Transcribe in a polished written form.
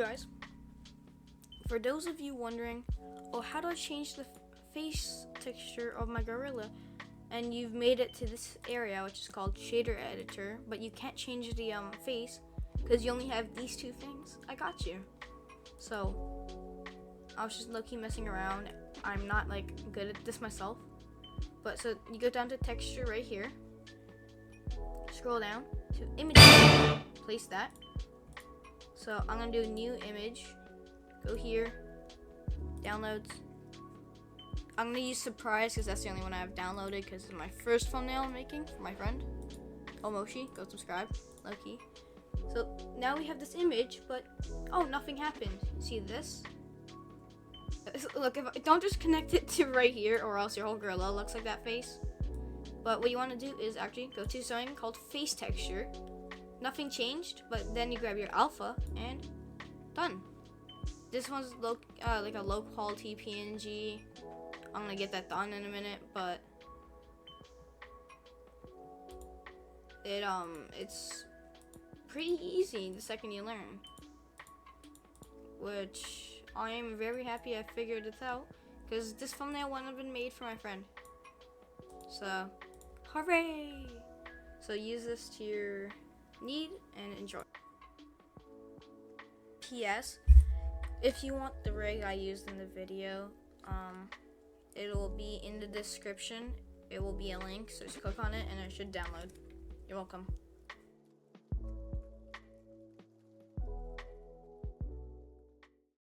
guys, for those of you wondering, oh, how do I change the face texture of my gorilla? And you've made it to this area, which is called shader editor, but you can't change the face because you only have these two things. I got you. So I was just low-key messing around. I'm not like good at this myself, but so you go down to texture right here, scroll down to images, place that. So I'm gonna do a new image, go here, downloads. I'm gonna use surprise because that's the only one I have downloaded because it's my first thumbnail I'm making for my friend Omoshi. Go subscribe, low-key. So now we have this image, but oh, nothing happened. See this? Look, don't just connect it to right here or else your whole gorilla looks like that face. But what you want to do is actually go to something called face texture. Nothing changed, but then you grab your alpha and done. This one's like a low quality PNG. I'm gonna get that done in a minute, but it's pretty easy the second you learn, which I am very happy I figured it out because this thumbnail wouldn't have been made for my friend. So, hooray! So use this to your need and enjoy. P.S. If you want the rig I used in the video, it'll be in the description. It will be a link, so just click on it and it should download. You're welcome.